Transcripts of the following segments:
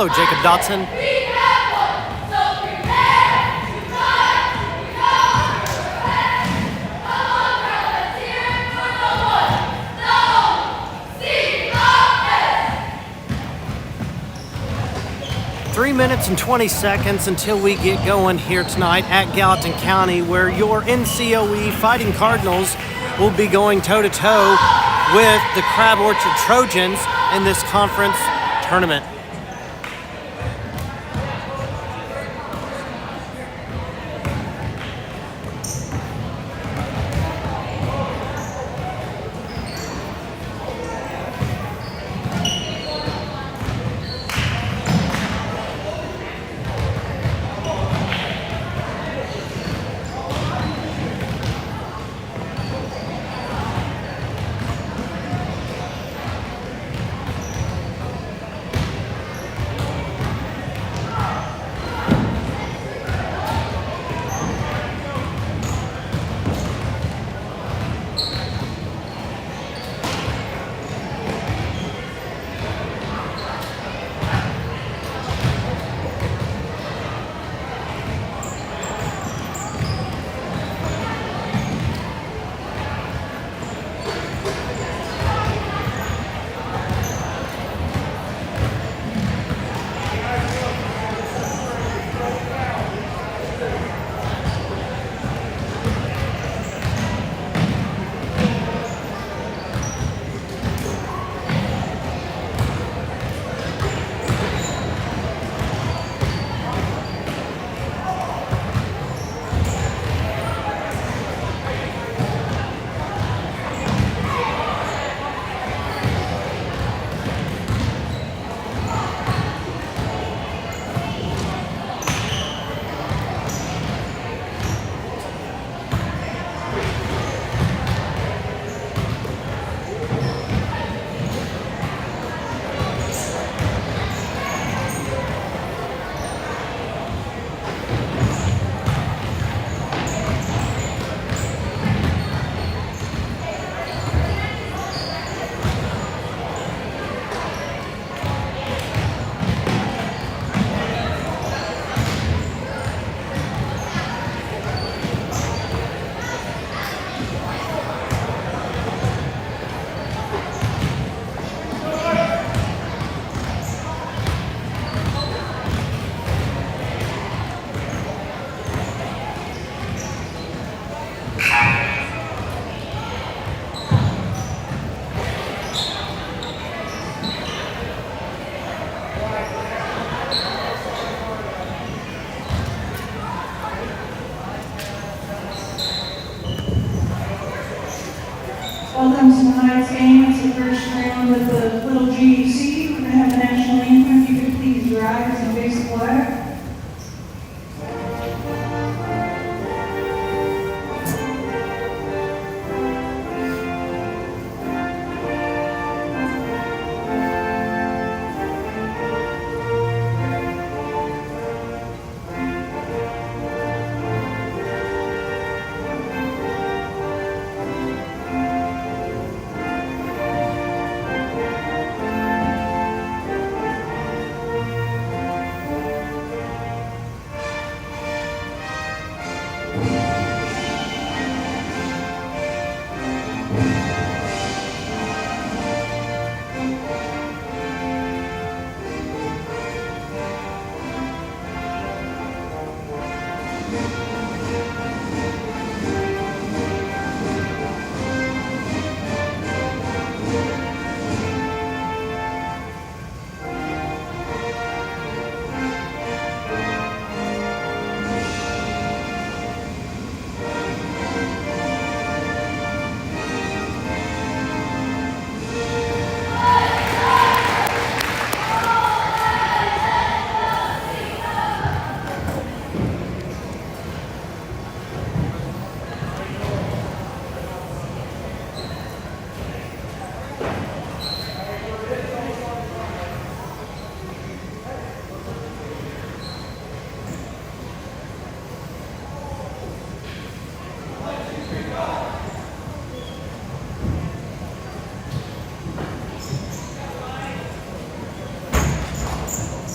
Hello, Jacob Dotson. Three minutes and 20 seconds until we get going here tonight at Gallatin County, where your NCOE Fighting Cardinals will be going toe-to-toe with the Crab Orchard Trojans in this conference tournament.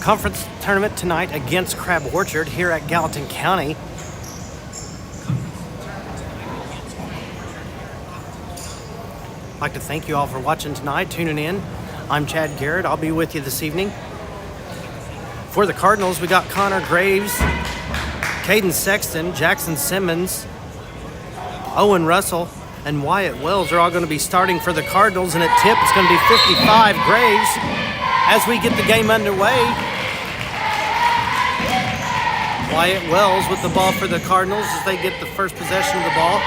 conference tournament tonight against Crab Orchard here at Gallatin County. I'd like to thank you all for watching tonight, tuning in. I'm Chad Garrett. I'll be with you this evening. For the Cardinals, we got Connor Graves, Caden Sexton, Jackson Simmons, Owen Russell, and Wyatt Wells are all going to be starting for the Cardinals. And at tip, it's going to be 55 Graves as we get the game underway. Wyatt Wells with the ball for the Cardinals as they get the first possession of the ball.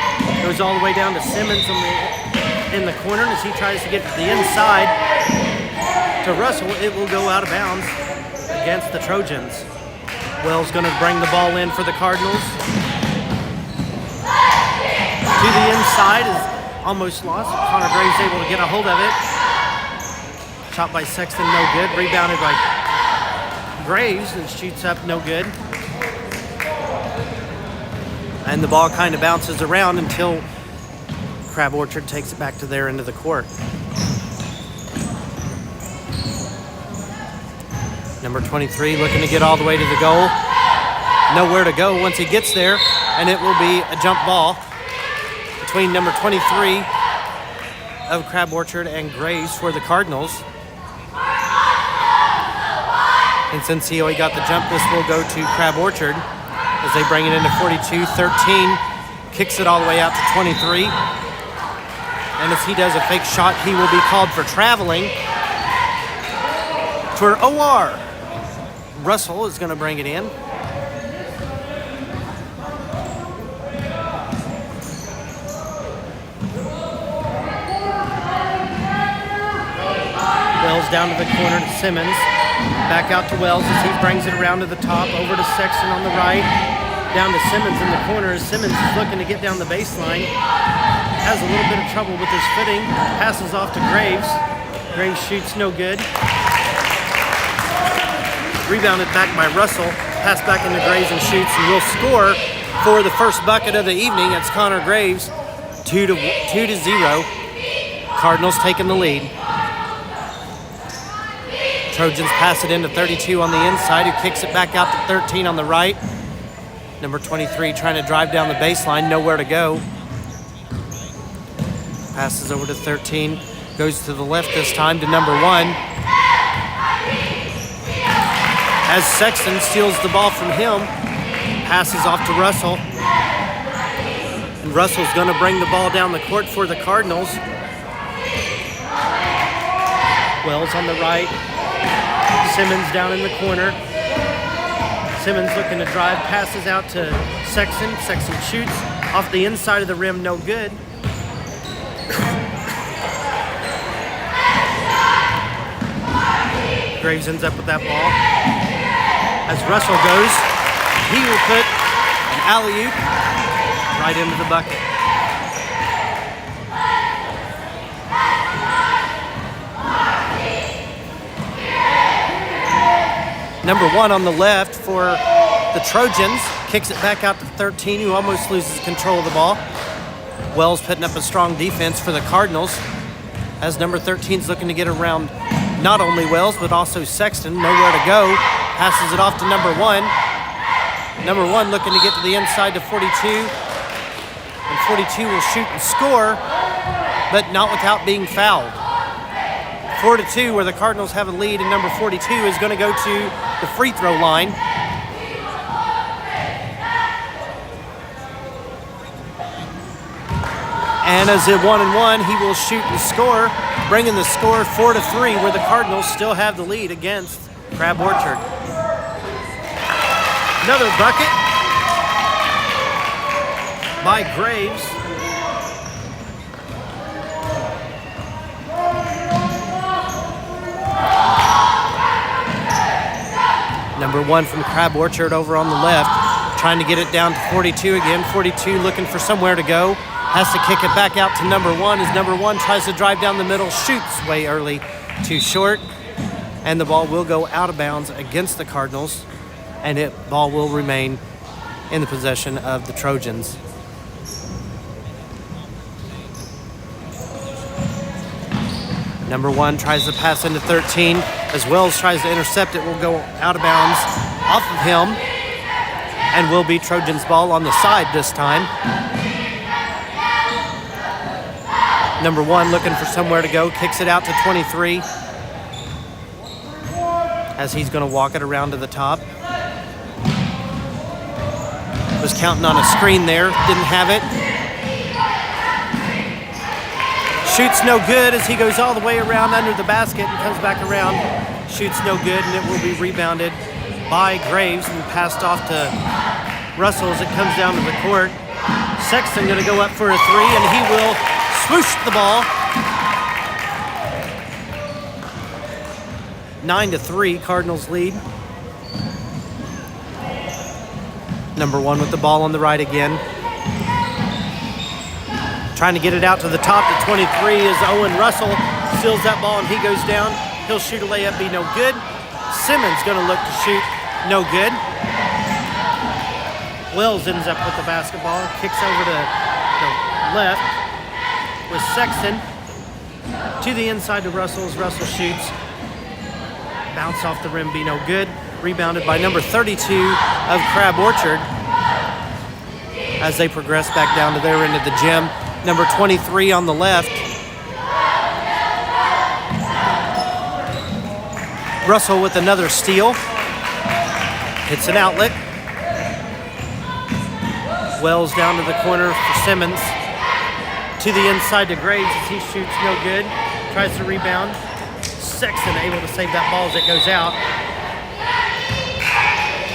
Goes all the way down to Simmons in the corner, and as he tries to get to the inside to Russell, it will go out of bounds against the Trojans. Wells going to bring the ball in for the Cardinals. To the inside is almost lost. Connor Graves able to get a hold of it. Shot by Sexton, no good. Rebounded by Graves and shoots up, no good. And the ball kind of bounces around until Crab Orchard takes it back to their end of the court. Number 23 looking to get all the way to the goal. Nowhere to go once he gets there, and it will be a jump ball between number 23 of Crab Orchard and Graves for the Cardinals. And since NCOE got the jump, this will go to Crab Orchard as they bring it into 42-13. Kicks it all the way out to 23. And as he does a fake shot, he will be called for traveling. For OR, Russell is going to bring it in. Wells down to the corner to Simmons. Back out to Wells as he brings it around to the top. Over to Sexton on the right. Down to Simmons in the corner as Simmons is looking to get down the baseline. Has a little bit of trouble with his footing. Passes off to Graves. Graves shoots no good. Rebounded back by Russell. Pass back into Graves and shoots, and will score for the first bucket of the evening. It's Connor Graves, 2-0. Cardinals taking the lead. Trojans pass it into 32 on the inside, who kicks it back out to 13 on the right. Number 23 trying to drive down the baseline, nowhere to go. Passes over to 13, goes to the left this time to number 1. As Sexton steals the ball from him, passes off to Russell. And Russell's going to bring the ball down the court for the Cardinals. Wells on the right. Simmons down in the corner. Simmons looking to drive, passes out to Sexton. Sexton shoots off the inside of the rim, no good. Graves ends up with that ball. As Russell goes, he will put an alley-oop right into the bucket. Number 1 on the left for the Trojans kicks it back out to 13, who almost loses control of the ball. Wells putting up a strong defense for the Cardinals as number 13 is looking to get around not only Wells but also Sexton. Nowhere to go. Passes it off to number 1. Number 1 looking to get to the inside to 42. And 42 will shoot and score, but not without being fouled. 4-2, where the Cardinals have a lead, and number 42 is going to go to the free throw line. And as a 1-and-1, he will shoot and score, bringing the score 4-3, where the Cardinals still have the lead against Crab Orchard. Another bucket by Graves. Number 1 from Crab Orchard over on the left, trying to get it down to 42 again. 42 looking for somewhere to go. Has to kick it back out to number 1 as number 1 tries to drive down the middle, shoots way early, too short. And the ball will go out of bounds against the Cardinals, and ball will remain in the possession of the Trojans. Number 1 tries to pass into 13. As Wells tries to intercept it, will go out of bounds off of him and will be Trojans ball on the side this time. Number 1 looking for somewhere to go, kicks it out to 23 as he's going to walk it around to the top. Was counting on a screen there, didn't have it. Shoots no good as he goes all the way around under the basket and comes back around. Shoots no good, and it will be rebounded by Graves and passed off to Russell as it comes down to the court. Sexton going to go up for a 3, and he will swoosh the ball. 9-3, Cardinals lead. Number 1 with the ball on the right again. Trying to get it out to the top to 23 as Owen Russell steals that ball and he goes down. He'll shoot a layup, be no good. Simmons going to look to shoot, no good. Wells ends up with the basketball, kicks over to the left with Sexton to the inside to Russell as Russell shoots. Bounce off the rim, be no good. Rebounded by number 32 of Crab Orchard as they progress back down to their end of the gym. Number 23 on the left. Russell with another steal. Hits an outlet. Wells down to the corner for Simmons. To the inside to Graves as he shoots no good. Tries to rebound. Sexton able to save that ball as it goes out.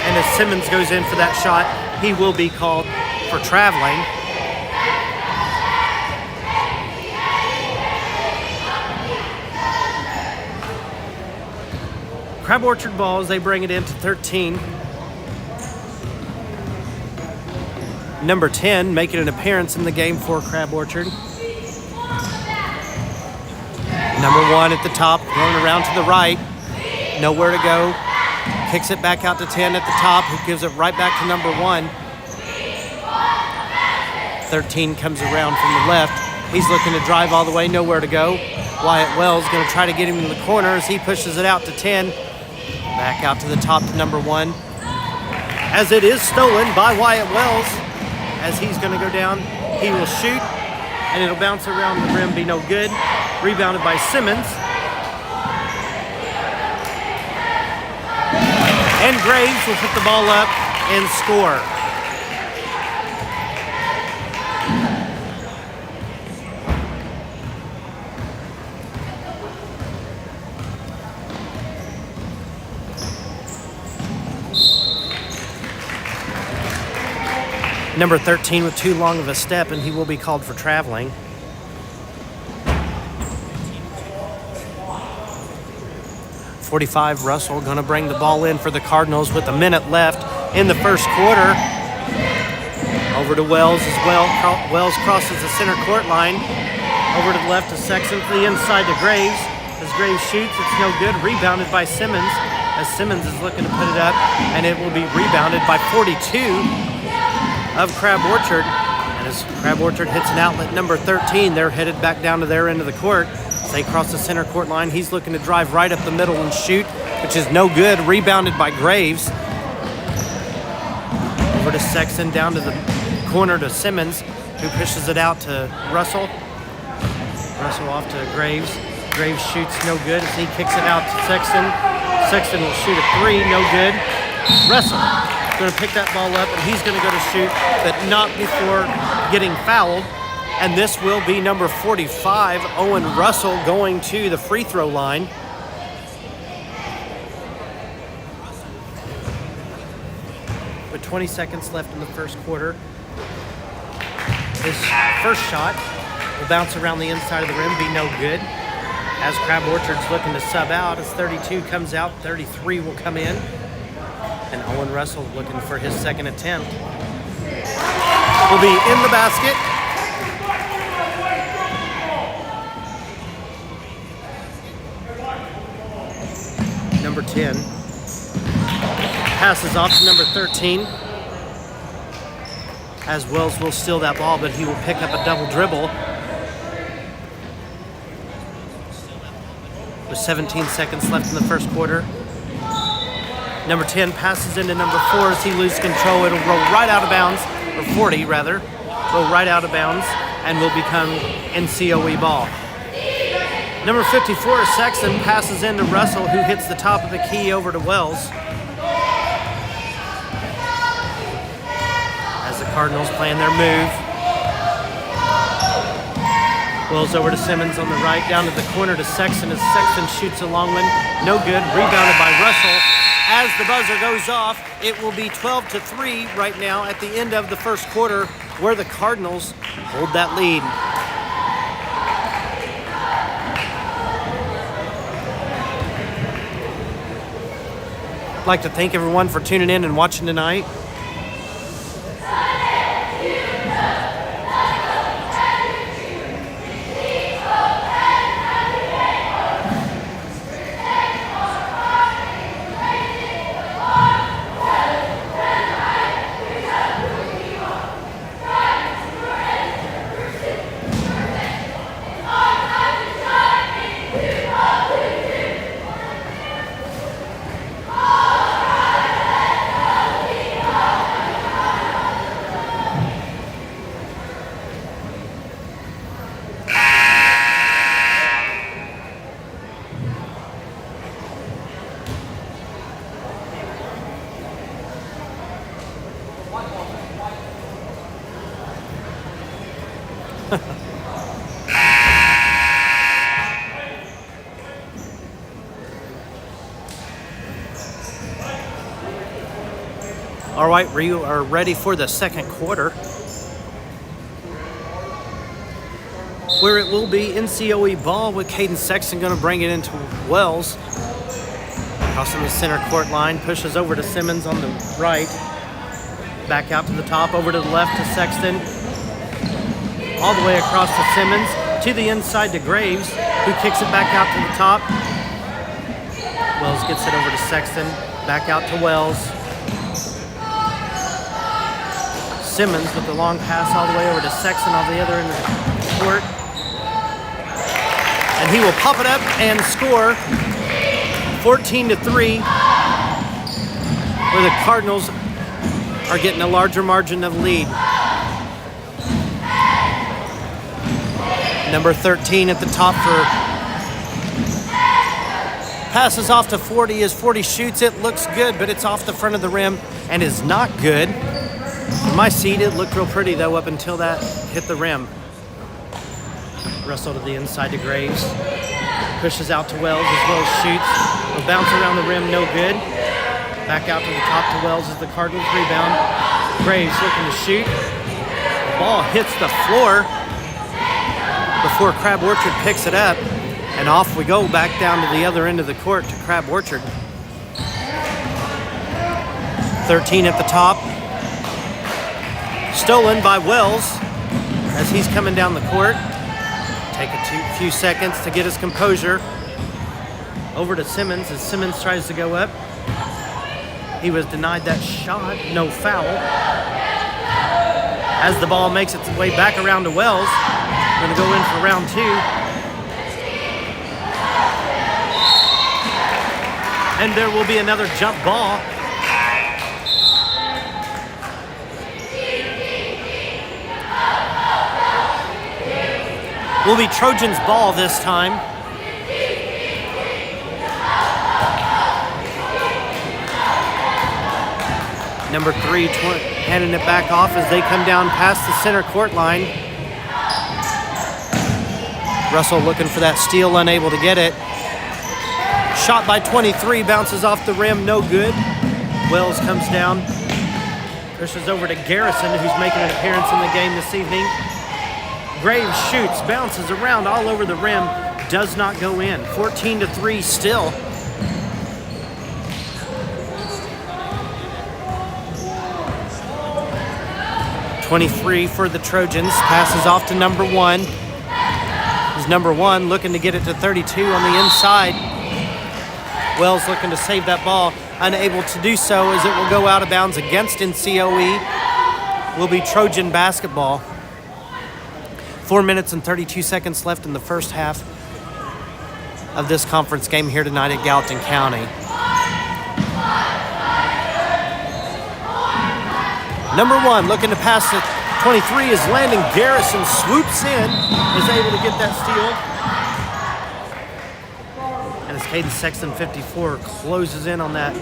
And as Simmons goes in for that shot, he will be called for traveling. Crab Orchard ball as they bring it in to 13. Number 10 making an appearance in the game for Crab Orchard. Number 1 at the top, going around to the right. Nowhere to go. Kicks it back out to 10 at the top, who gives it right back to number 1. 13 comes around from the left. He's looking to drive all the way, nowhere to go. Wyatt Wells going to try to get him in the corner as he pushes it out to 10. Back out to the top to number 1. As it is stolen by Wyatt Wells. As he's going to go down, he will shoot. And it'll bounce around the rim, be no good. Rebounded by Simmons. And Graves will put the ball up and score. Number 13 with too long of a step, and he will be called for traveling. .45 Russell going to bring the ball in for the Cardinals with a minute left in the first quarter. Over to Wells as well. Wells crosses the center court line. Over to the left to Sexton to the inside to Graves. As Graves shoots, it's no good. Rebounded by Simmons as Simmons is looking to put it up, and it will be rebounded by 42 of Crab Orchard. And as Crab Orchard hits an outlet, number 13, they're headed back down to their end of the court. As they cross the center court line, he's looking to drive right up the middle and shoot, which is no good. Rebounded by Graves. Over to Sexton, down to the corner to Simmons, who pushes it out to Russell. Russell off to Graves. Graves shoots no good as he kicks it out to Sexton. Sexton will shoot a 3, no good. Russell going to pick that ball up, and he's going to go to shoot, but not before getting fouled. And this will be number 45, Owen Russell, going to the free throw line. With 20 seconds left in the first quarter, his first shot will bounce around the inside of the rim, be no good. As Crab Orchard's looking to sub out, as 32 comes out, 33 will come in. And Owen Russell looking for his second attempt. Will be in the basket. Number 10 passes off to number 13. As Wells will steal that ball, but he will pick up a double dribble. with 17 seconds left in the first quarter. Number 10 passes into number 4 as he loses control. It'll roll right out of bounds, or 40 rather, roll right out of bounds and will become NCOE ball. Number 54, Sexton, passes into Russell, who hits the top of the key over to Wells. As the Cardinals plan their move. Wells over to Simmons on the right, down to the corner to Sexton as Sexton shoots a long one. No good, rebounded by Russell. As the buzzer goes off, it will be 12-3 right now at the end of the first quarter, where the Cardinals hold that lead. I'd like to thank everyone for tuning in and watching tonight. All right, we are ready for the second quarter, where it will be NCOE ball with Caden Sexton going to bring it into Wells. Crossing the center court line, pushes over to Simmons on the right. Back out to the top, over to the left to Sexton. All the way across to Simmons, to the inside to Graves, who kicks it back out to the top. Wells gets it over to Sexton, back out to Wells. Simmons with the long pass all the way over to Sexton on the other end of the court. And he will pop it up and score 14-3, where the Cardinals are getting a larger margin of lead. Number 13 at the top for passes off to 40 as 40 shoots it. Looks good, but it's off the front of the rim and is not good. In my seat, it looked real pretty, though, up until that hit the rim. Russell to the inside to Graves. Pushes out to Wells as Wells shoots. Will bounce around the rim, no good. Back out to the top to Wells as the Cardinals rebound. Graves looking to shoot. The ball hits the floor before Crab Orchard picks it up. And off we go back down to the other end of the court to Crab Orchard. 13 at the top. Stolen by Wells as he's coming down the court. Take a few seconds to get his composure. Over to Simmons as Simmons tries to go up. He was denied that shot, no foul. As the ball makes its way back around to Wells, going to go in for round 2. And there will be another jump ball. Will be Trojans ball this time. Number 3 handing it back off as they come down past the center court line. Russell looking for that steal, unable to get it. Shot by 23, bounces off the rim, no good. Wells comes down, pushes over to Garrison, who's making an appearance in the game this evening. Graves shoots, bounces around all over the rim, does not go in. 14-3 still. .23 for the Trojans, passes off to number 1. Is number 1 looking to get it to 32 on the inside. Wells looking to save that ball, unable to do so as it will go out of bounds against NCOE. Will be Trojan basketball. 4 minutes and 32 seconds left in the first half. of this conference game here tonight at Gallatin County. Number 1 looking to pass it. 23 is Landon Garrison, swoops in, is able to get that steal. And as Caden Sexton, 54, closes in on that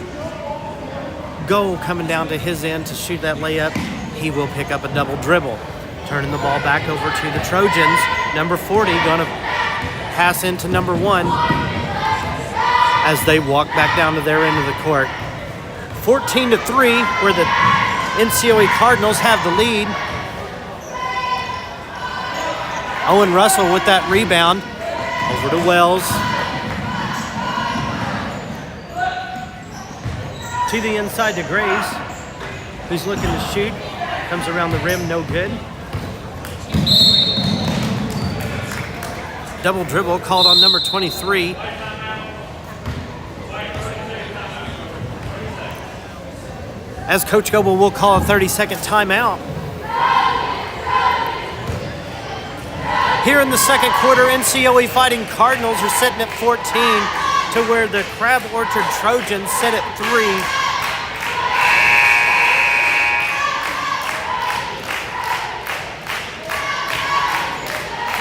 goal coming down to his end to shoot that layup, he will pick up a double dribble. Turning the ball back over to the Trojans. Number 40 going to pass into number 1 as they walk back down to their end of the court. 14-3, where the NCOE Cardinals have the lead. Owen Russell with that rebound. Over to Wells. To the inside to Graves, who's looking to shoot. Comes around the rim, no good. Double dribble called on number 23. As Coach Goebel will call a 30-second timeout. Here in the second quarter, NCOE Fighting Cardinals are sitting at 14 to where the Crab Orchard Trojans sit at 3.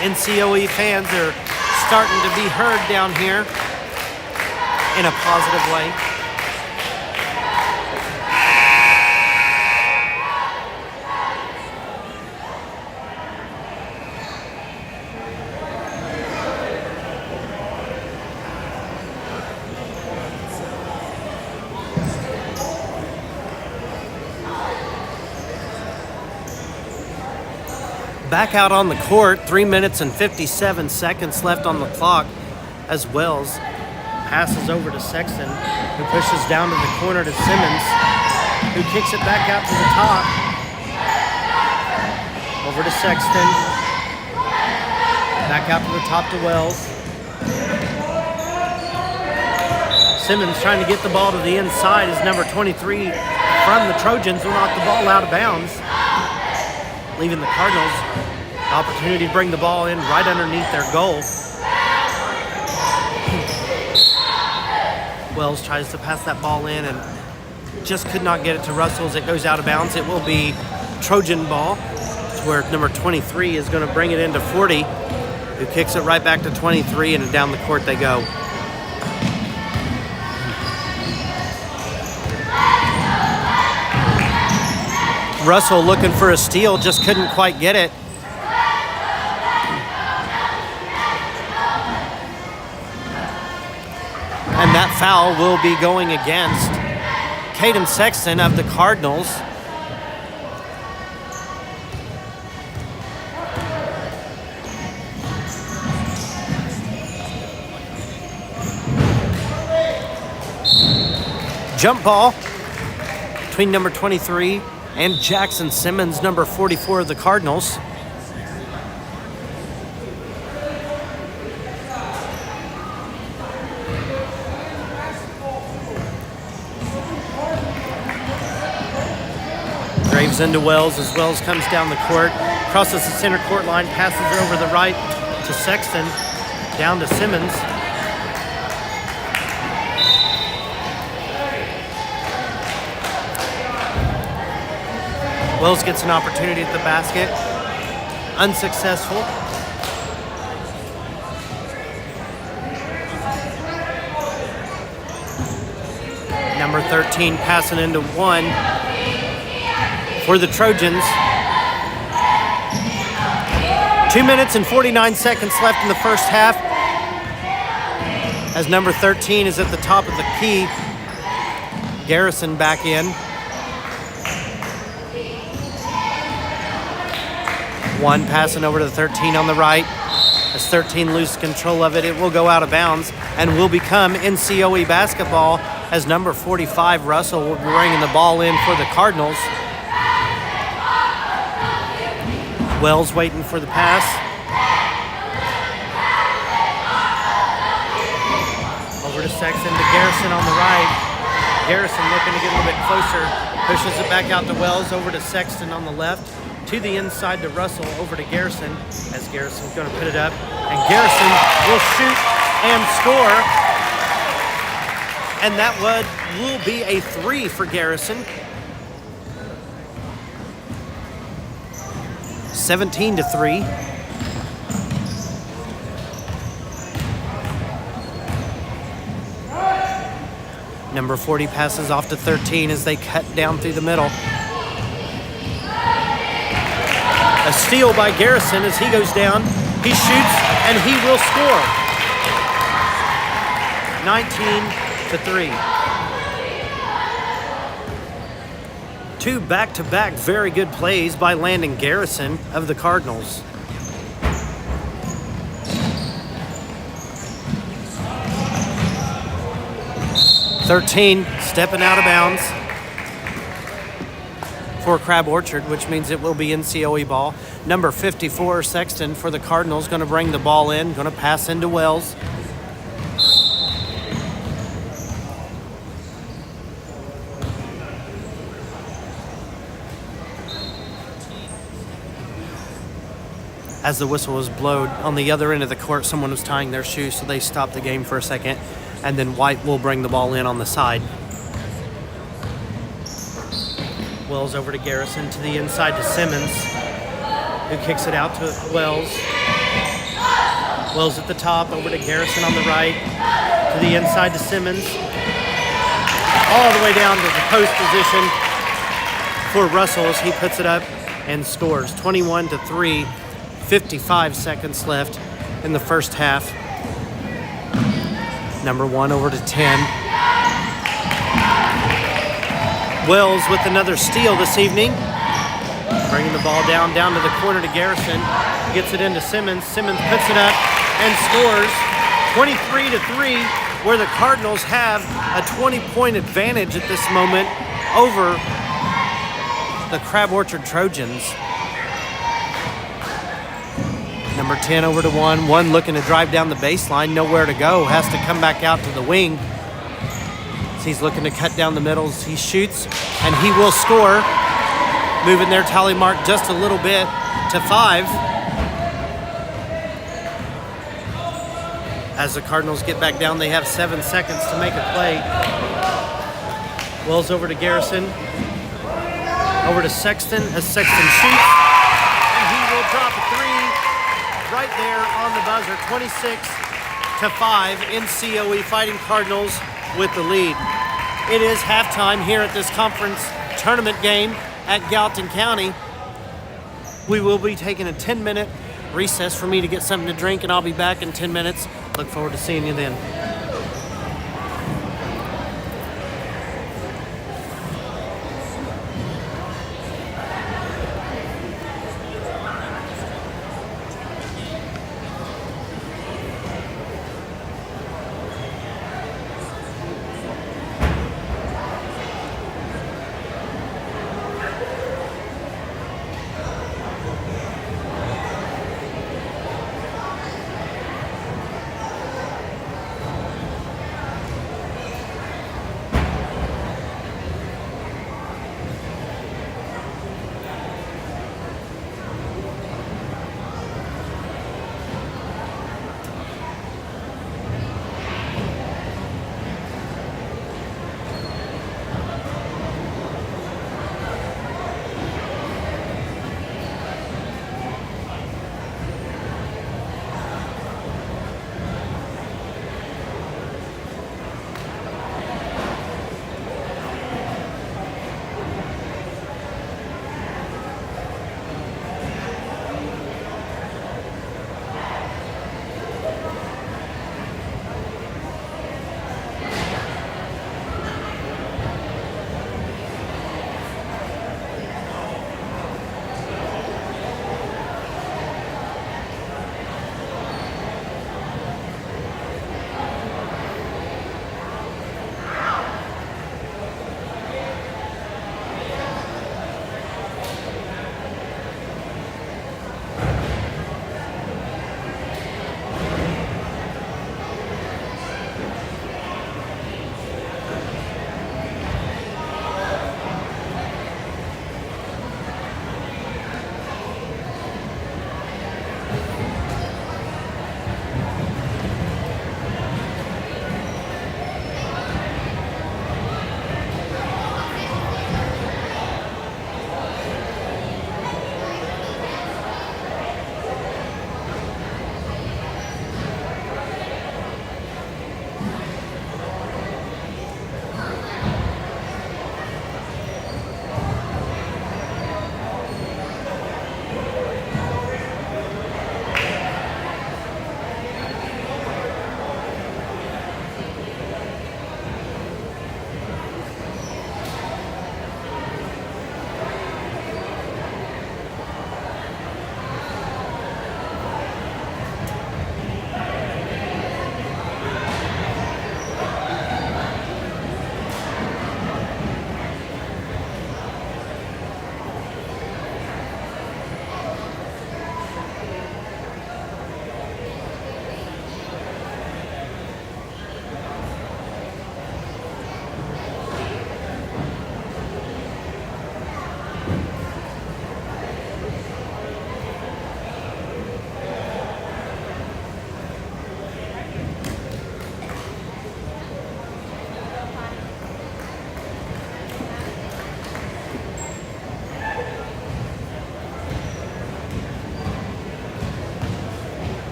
NCOE fans are starting to be heard down here in a positive way. Back out on the court, 3 minutes and 57 seconds left on the clock as Wells passes over to Sexton, who pushes down to the corner to Simmons, who kicks it back out to the top. Over to Sexton. Back out to the top to Wells. Simmons trying to get the ball to the inside as number 23 from the Trojans will knock the ball out of bounds, leaving the Cardinals the opportunity to bring the ball in right underneath their goal. Wells tries to pass that ball in and just could not get it to Russell as it goes out of bounds. It will be Trojan ball, where number 23 is going to bring it into 40, who kicks it right back to 23, and down the court they go. Russell looking for a steal, just couldn't quite get it. And that foul will be going against Caden Sexton of the Cardinals. Jump ball between number 23 and Jackson Simmons, number 44 of the Cardinals. Graves into Wells as Wells comes down the court, crosses the center court line, passes it over the right to Sexton, down to Simmons. Wells gets an opportunity at the basket. Unsuccessful. Number 13 passing into 1 for the Trojans. 2 minutes and 49 seconds left in the first half, as number 13 is at the top of the key. Garrison back in. 1 passing over to the 13 on the right. As 13 loses control of it, it will go out of bounds and will become NCOE basketball, as number 45, Russell, will be bringing the ball in for the Cardinals. Wells waiting for the pass. Over to Sexton to Garrison on the right. Garrison looking to get a little bit closer. Pushes it back out to Wells, over to Sexton on the left. to the inside to Russell, over to Garrison, as Garrison's going to put it up, and Garrison will shoot and score, and that will be a 3 for Garrison. 17-3. Number 40 passes off to 13 as they cut down through the middle. A steal by Garrison as he goes down. He shoots and he will score. 19-3. 2 back-to-back very good plays by Landon Garrison of the Cardinals. "13" stepping out of bounds for Crab Orchard, which means it will be NCOE ball. Number 54, Sexton, for the Cardinals, going to bring the ball in, going to pass into Wells. As the whistle was blown, on the other end of the court, someone was tying their shoe, so they stopped the game for a second, and then White will bring the ball in on the side. Wells over to Garrison, to the inside to Simmons, who kicks it out to Wells. Wells at the top, over to Garrison on the right, to the inside to Simmons, all the way down to the post position for Russell as he puts it up and scores. 21-3, 55 seconds left in the first half. Number 1 over to 10. Wells with another steal this evening. Bringing the ball down to the corner to Garrison. Gets it into Simmons. Simmons puts it up and scores. 23-3, where the Cardinals have a 20-point advantage at this moment over the Crab Orchard Trojans. Number 10 over to 1. 1 looking to drive down the baseline. Nowhere to go. Has to come back out to the wing. So he's looking to cut down the middles. He shoots, and he will score. Moving their tally mark just a little bit to 5. As the Cardinals get back down, they have 7 seconds to make a play. Wells over to Garrison. Over to Sexton as Sexton shoots. And he will drop a 3 right there on the buzzer. 26-5. NCOE Fighting Cardinals with the lead. It is halftime here at this conference tournament game at Gallatin County. We will be taking a 10-minute recess for me to get something to drink, and I'll be back in 10 minutes. Look forward to seeing you then.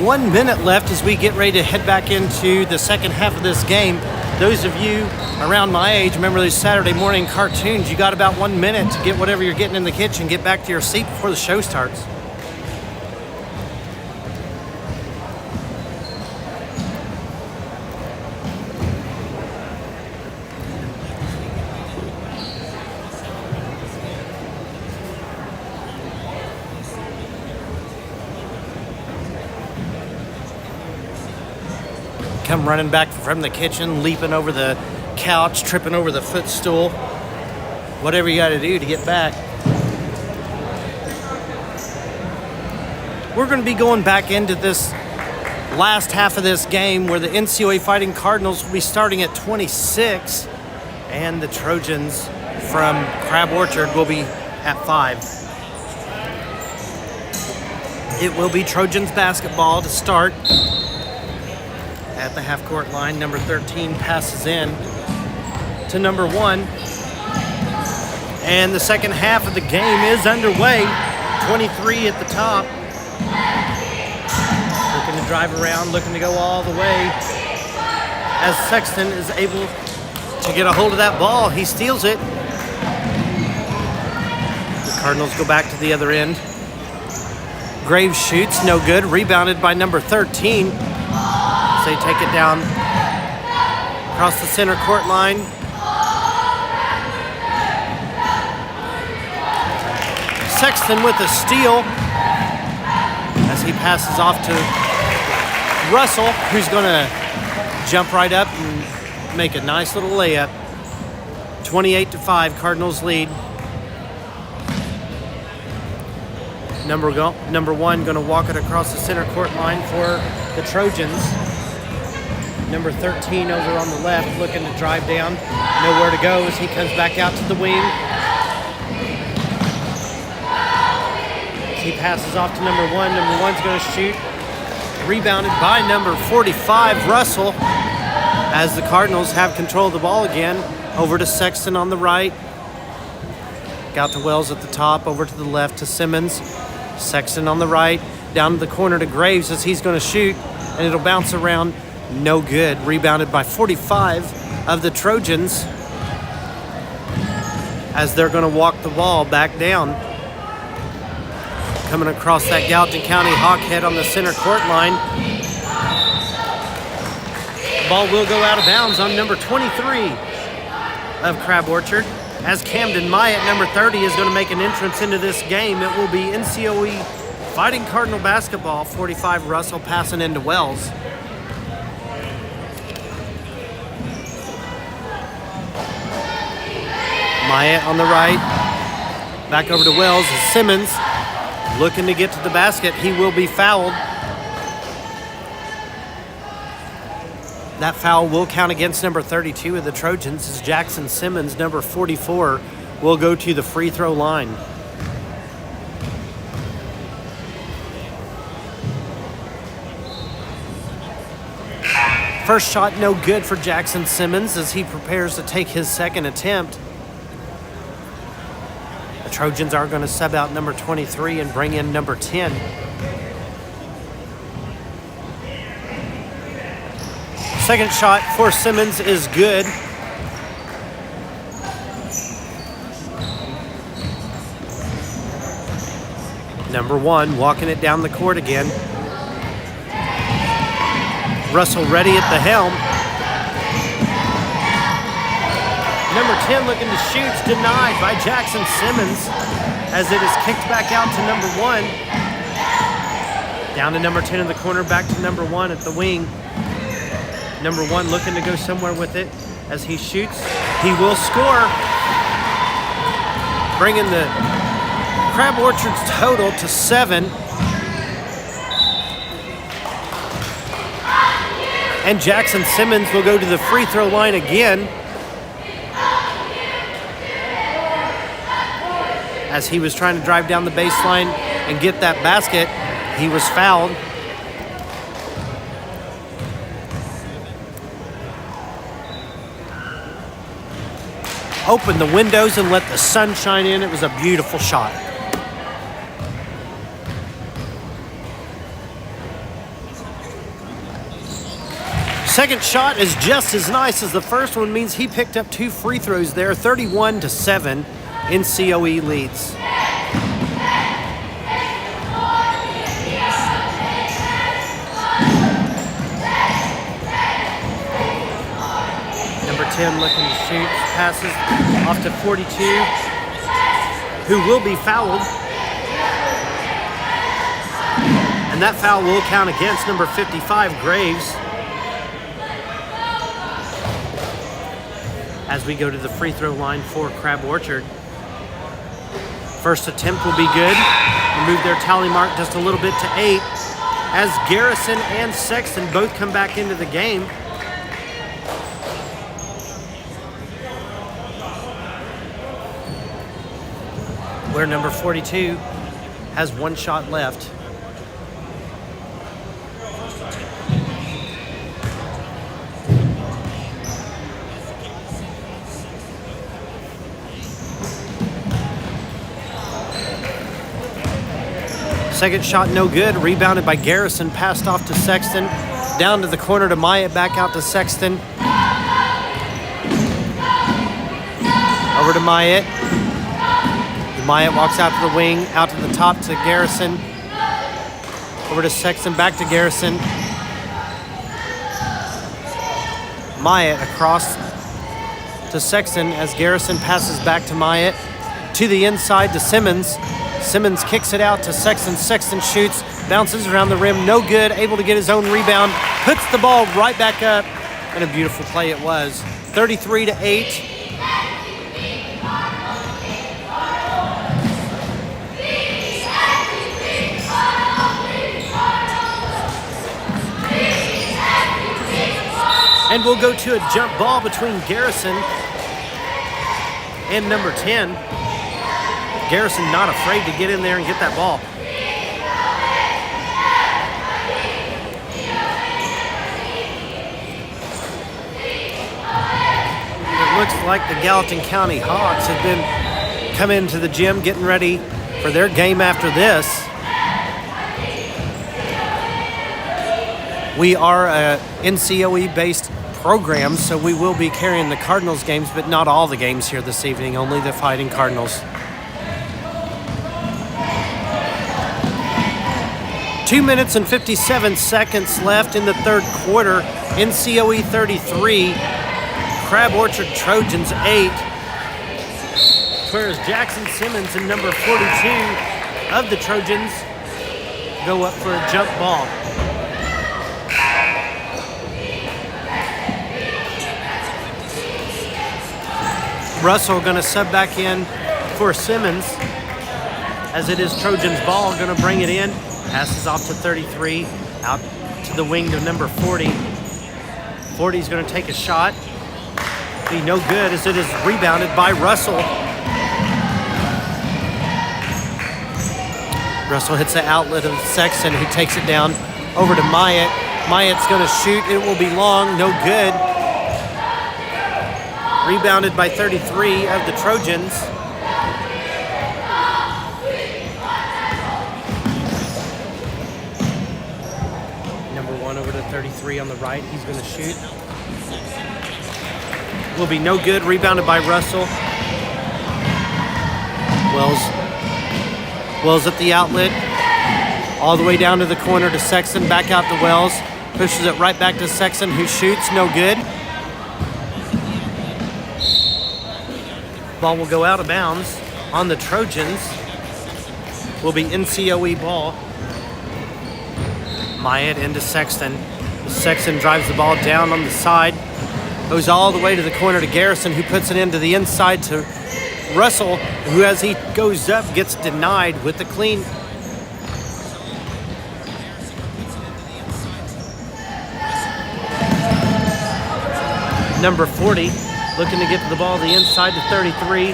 1 minute left as we get ready to head back into the second half of this game. Those of you around my age, remember those Saturday morning cartoons, you got about 1 minute to get whatever you're getting in the kitchen, get back to your seat before the show starts. Come running back from the kitchen, leaping over the couch, tripping over the footstool. Whatever you got to do to get back. We're going to be going back into this last half of this game where the NCOE Fighting Cardinals will be starting at 26 and the Trojans from Crab Orchard will be at 5. It will be Trojans basketball to start. At the half-court line, number 13 passes in to number 1. And the second half of the game is underway. 23 at the top. Looking to drive around, looking to go all the way. As Sexton is able to get a hold of that ball, he steals it. The Cardinals go back to the other end. Graves shoots, no good. Rebounded by number 13. They take it down across the center court line. Sexton with a steal as he passes off to Russell, who's going to jump right up and make a nice little layup. 28-5, Cardinals lead. Number 1 going to walk it across the center court line for the Trojans. Number 13 over on the left, looking to drive down. Nowhere to go as he comes back out to the wing. He passes off to number 1. Number 1's going to shoot. Rebounded by number 45, Russell, as the Cardinals have control of the ball again. Over to Sexton on the right. Out to Wells at the top, over to the left to Simmons. Sexton on the right, down to the corner to Graves as he's going to shoot, and it'll bounce around. No good. Rebounded by 45 of the Trojans as they're going to walk the ball back down. Coming across that Gallatin County Hawkhead on the center court line. The ball will go out of bounds on number 23 of Crab Orchard. As Camden Myatt, number 30, is going to make an entrance into this game. It will be NCOE Fighting Cardinal basketball. 45 Russell passing into Wells. Myatt on the right. Back over to Wells. Simmons looking to get to the basket. He will be fouled. That foul will count against number 32 of the Trojans as Jackson Simmons, number 44, will go to the free throw line. First shot no good for Jackson Simmons as he prepares to take his second attempt. The Trojans are going to sub out number 23 and bring in number 10. Second shot for Simmons is good. Number 1 walking it down the court again. Russell ready at the helm. Number 10 looking to shoot, denied by Jackson Simmons as it is kicked back out to number 1. Down to number 10 in the corner, back to number 1 at the wing. Number 1 looking to go somewhere with it as he shoots. He will score, bringing the Crab Orchard's total to 7. And Jackson Simmons will go to the free throw line again as he was trying to drive down the baseline and get that basket. He was fouled. Open the windows and let the sun shine in. It was a beautiful shot. Second shot is just as nice as the first one, means he picked up 2 free throws there. 31-7, NCOE leads. Number 10 looking to shoot, passes off to 42, who will be fouled. And that foul will count against number 55, Graves. As we go to the free throw line for Crab Orchard. First attempt will be good. Move their tally mark just a little bit to 8 as Garrison and Sexton both come back into the game. Where number 42 has 1 shot left. Second shot no good, rebounded by Garrison, passed off to Sexton, down to the corner to Myatt, back out to Sexton. Over to Myatt. Myatt walks out to the wing, out to the top to Garrison. Over to Sexton, back to Garrison. Myatt across to Sexton as Garrison passes back to Myatt. To the inside to Simmons. Simmons kicks it out to Sexton. Sexton shoots, bounces around the rim, no good, able to get his own rebound, puts the ball right back up, and a beautiful play it was. 33-8. And we'll go to a jump ball between Garrison and number 10. Garrison not afraid to get in there and get that ball. It looks like the Gallatin County Hawks have been coming into the gym getting ready for their game after this. We are a NCOE-based program, so we will be carrying the Cardinals games, but not all the games here this evening, only the Fighting Cardinals. 2 minutes and 57 seconds left in the third quarter. NCOE 33, Crab Orchard Trojans 8. Whereas Jackson Simmons and number 42 of the Trojans go up for a jump ball. Russell going to sub back in for Simmons as it is Trojans ball, going to bring it in. Passes off to 33, out to the wing to number 40. 40 is going to take a shot. Be no good as it is rebounded by Russell. Russell hits the outlet of Sexton, who takes it down over to Myatt. Myatt's going to shoot. It will be long, no good. Rebounded by 33 of the Trojans. Number 1 over to 33 on the right. He's going to shoot. Will be no good. Rebounded by Russell. Wells at the outlet. All the way down to the corner to Sexton. Back out to Wells. Pushes it right back to Sexton, who shoots. No good. Ball will go out of bounds on the Trojans. Will be NCOE ball. Myatt into Sexton. Sexton drives the ball down on the side. Goes all the way to the corner to Garrison, who puts it into the inside to Russell, who as he goes up gets denied with the clean. Number 40 looking to get the ball the inside to 33.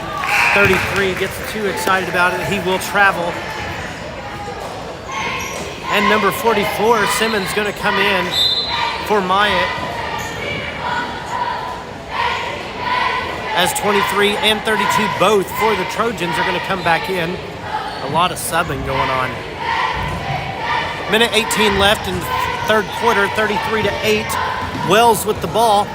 33 gets too excited about it. He will travel. And number 44, Simmons, going to come in for Myatt. As 23 and 32, both for the Trojans, are going to come back in. A lot of subbing going on. Minute 18 left in third quarter, 33-8. Wells with the ball.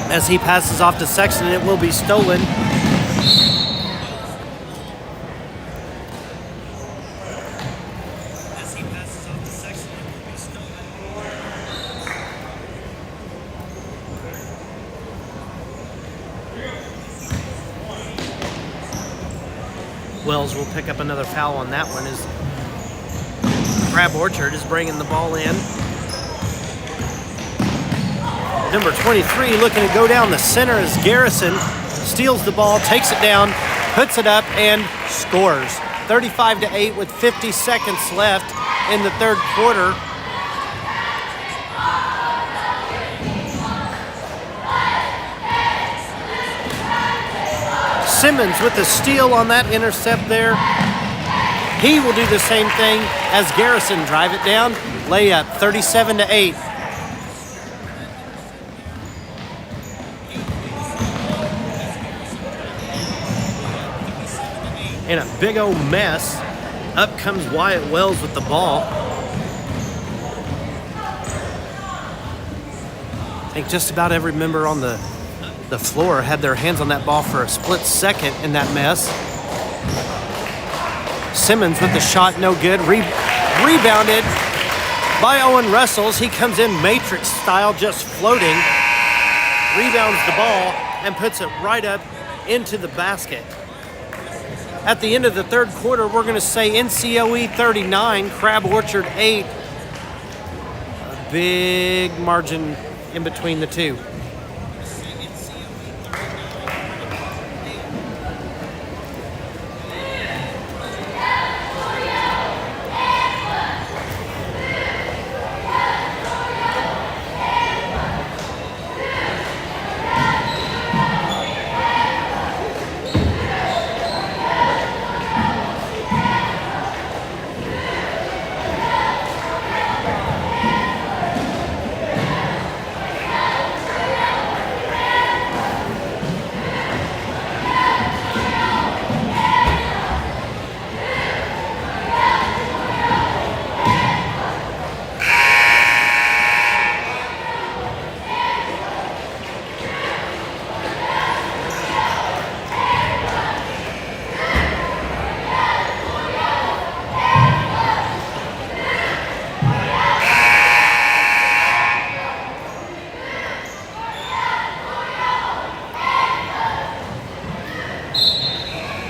As he passes off to Sexton, it will be stolen. Wells will pick up another foul on that one as Crab Orchard is bringing the ball in. Number 23 looking to go down the center as Garrison steals the ball, takes it down, puts it up, and scores. 35-8 with 50 seconds left in the third quarter. Simmons with the steal on that intercept there. He will do the same thing as Garrison. Drive it down, layup, 37-8. In a big old mess, up comes Wyatt Wells with the ball. I think just about every member on the floor had their hands on that ball for a split second in that mess. Simmons with the shot, no good. Rebounded by Owen Russell. He comes in matrix style, just floating. Rebounds the ball and puts it right up into the basket. At the end of the third quarter, we're going to say NCOE 39, Crab Orchard 8. A big margin in between the two.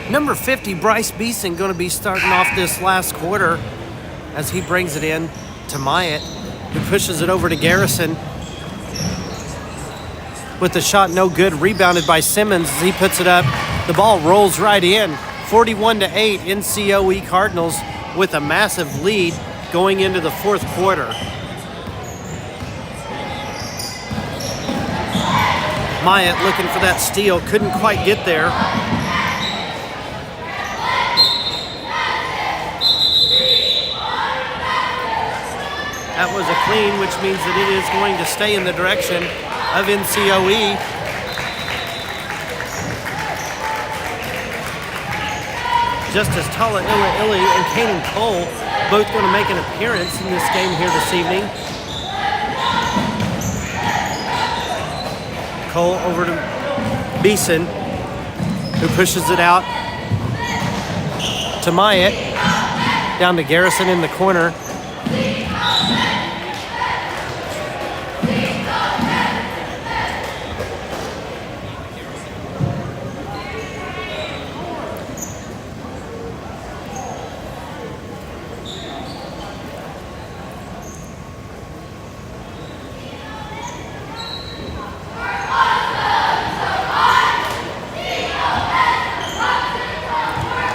Number 50, Bryce Beeson, going to be starting off this last quarter as he brings it in to Myatt, who pushes it over to Garrison. With the shot no good, rebounded by Simmons as he puts it up. The ball rolls right in. 41-8, NCOE Cardinals with a massive lead going into the fourth quarter. Myatt looking for that steal, couldn't quite get there. That was a clean, which means that it is going to stay in the direction of NCOE. Just as Tala Illa and Kanan Cole both going to make an appearance in this game here this evening. Cole over to Beeson, who pushes it out to Myatt, down to Garrison in the corner.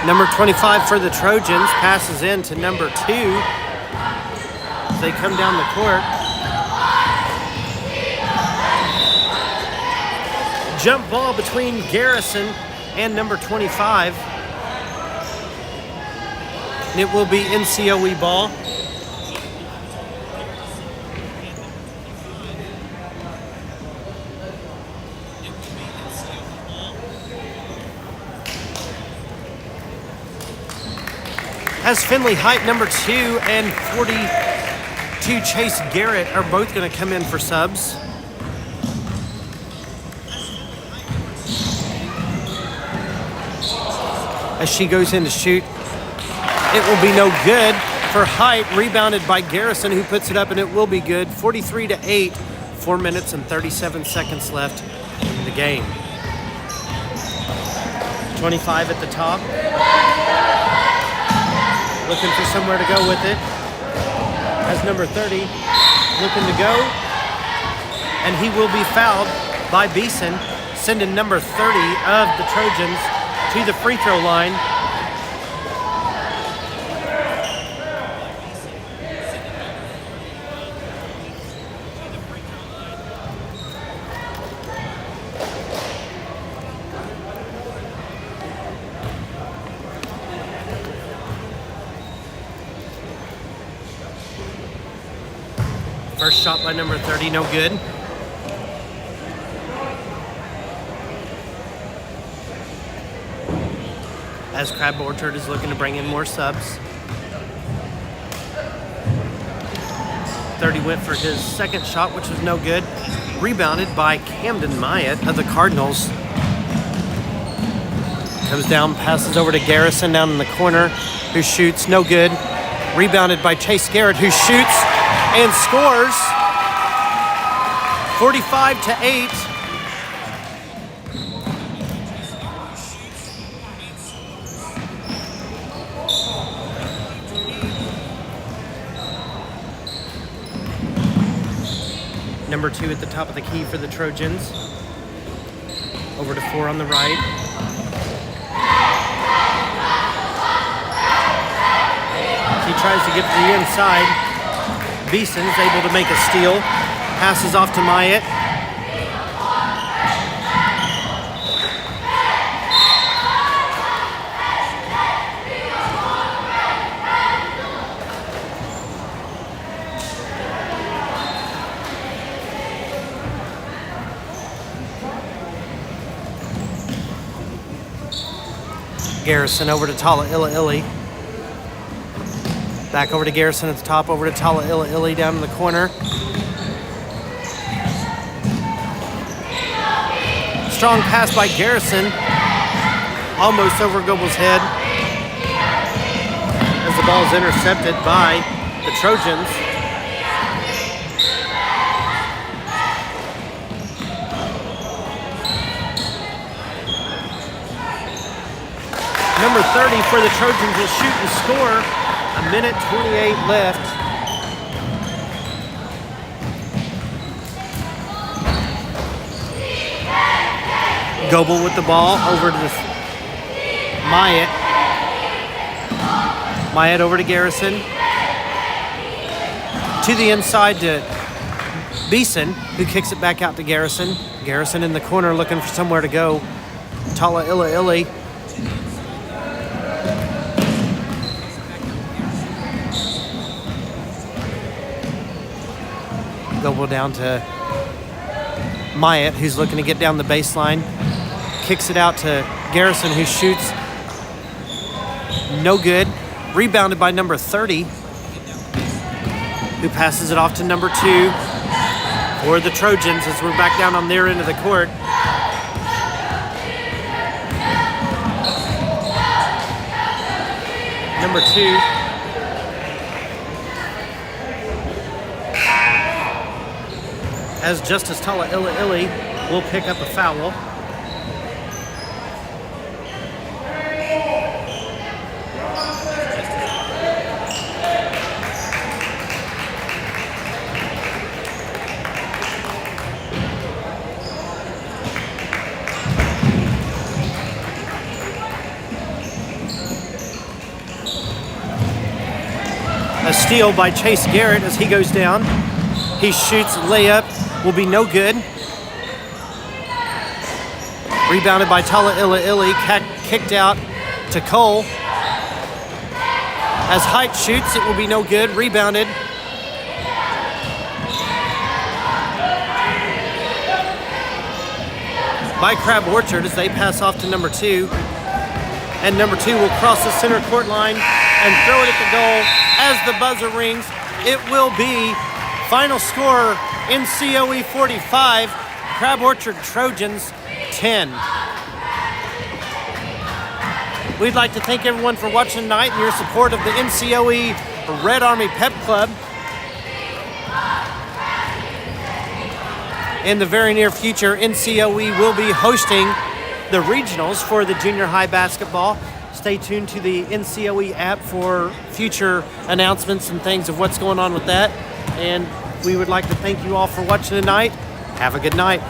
Number 25 for the Trojans passes in to number 2 as they come down the court. Jump ball between Garrison and number 25. And it will be NCOE ball. As Finley Height, number 2, and 2, Chase Garrett are both going to come in for subs. As she goes in to shoot, it will be no good for Height, rebounded by Garrison, who puts it up, and it will be good. 43-8, 4 minutes and 37 seconds left in the game. 25 at the top. Looking for somewhere to go with it. As number 30 looking to go. And he will be fouled by Beeson, sending number 30 of the Trojans to the free throw line. First shot by number 30, no good. As Crab Orchard is looking to bring in more subs. 30 went for his second shot, which was no good. Rebounded by Camden Myatt of the Cardinals. Comes down, passes over to Garrison down in the corner, who shoots, no good. Rebounded by Chase Garrett, who shoots and scores. 45-8. Number 2 at the top of the key for the Trojans. Over to 4 on the right. He tries to get to the inside. Beeson's able to make a steal. Passes off to Myatt. Garrison over to Tala Illa. Back over to Garrison at the top, over to Tala Illa down in the corner. Strong pass by Garrison, almost over Goebel's head, as the ball is intercepted by the Trojans. Number 30 for the Trojans will shoot and score. 1:28 left. Goebel with the ball over to Myatt. Myatt over to Garrison. To the inside to Beeson, who kicks it back out to Garrison. Garrison in the corner looking for somewhere to go. Tala Illa. Goebel down to Myatt, who's looking to get down the baseline. Kicks it out to Garrison, who shoots. No good. Rebounded by number 30, who passes it off to number 2 for the Trojans as we're back down on their end of the court. Number 2. As Justice Tala Illa will pick up a foul. A steal by Chase Garrett as he goes down. He shoots, layup, will be no good. Rebounded by Tala Illa, kicked out to Cole. As Height shoots, it will be no good. Rebounded. By Crab Orchard as they pass off to number 2. And number 2 will cross the center court line and throw it at the goal as the buzzer rings. it will be final score NCOE 45, Crab Orchard Trojans 10. We'd like to thank everyone for watching tonight and your support of the NCOE Red Army Pep Club. In the very near future, NCOE will be hosting the regionals for the junior high basketball. Stay tuned to the NCOE app for future announcements and things of what's going on with that. And we would like to thank you all for watching tonight. Have a good night.